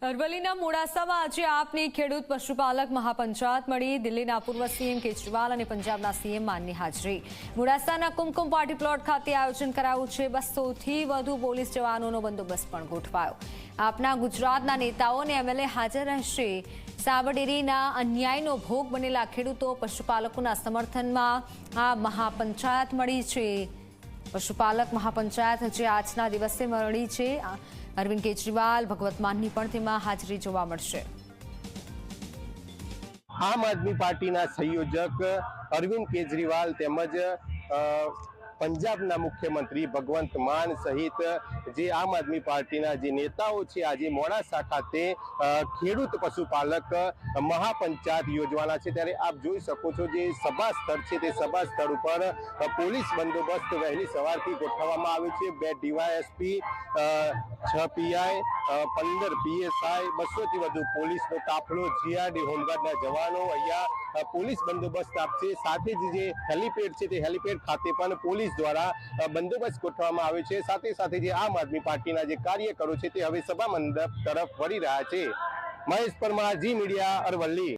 અરવલ્લીના મોડાસામાં આજે આપની ખેડૂત પશુપાલક મહાપંચાયત મળી। દિલ્હીના પૂર્વ સીએમ કેજરીવાલ અને પંજાબના સીએમ માનની હાજરી। મોડાસાના કુમકુમ પાર્ટી પ્લોટ ખાતે આયોજન કરાયું છે। 200થી વધુ પોલીસ જવાનોનો બંદોબસ્ત પણ ગોઠવાયો। આપના ગુજરાતના નેતાઓ અને એમએલએ હાજર રહેશે। સાબરડેરીના અન્યાયનો ભોગ બનેલા ખેડૂતો પશુપાલકોના સમર્થનમાં આ મહાપંચાયત મળી છે। પશુપાલક મહાપંચાયત જે આજના દિવસે મળી છે। અરવિંદ કેજરીવાલ, ભગવત માનની પણ તેમાં હાજરી જોવા મળશે। આમ આદમી પાર્ટીના સંયોજક અરવિંદ કેજરીવાલ તેમજ પંજાબના મુખ્યમંત્રી ભગવંત માન સહિત જે આમ આદમી પાર્ટીના જે નેતાઓ છે આજે મોડાસા ખાતે ખેડૂત પશુપાલક મહાપંચાયત યોજવાના છે। ત્યારે આપ જોઈ શકો છો જે સભા સ્થળ છે તે સભા સ્થળ ઉપર પોલીસ બંદોબસ્ત વહેલી સવારથી ગોઠવવામાં આવ્યો છે। 2 ડીવાયએસપી, 6 પીઆઈ, 15 પીએસઆઈ, 200થી વધુ પોલીસનો કાફલો, જીઆરડી હોમગાર્ડના જવાનો અહીંયા પોલીસ બંદોબસ્ત આપશે। સાથે જ જે હેલીપેડ છે તે હેલીપેડ ખાતે પણ પોલીસ દ્વારા બંદોબસ્ત ગોઠવવામાં આવ્યો છે। સાથે સાથે જે આમ આદમી પાર્ટીના જે કાર્યકરો છે તે હવે સભા મંડપ તરફ વળી રહ્યા છે। મહેશ પરમાર, જી મીડિયા, અરવલ્લી।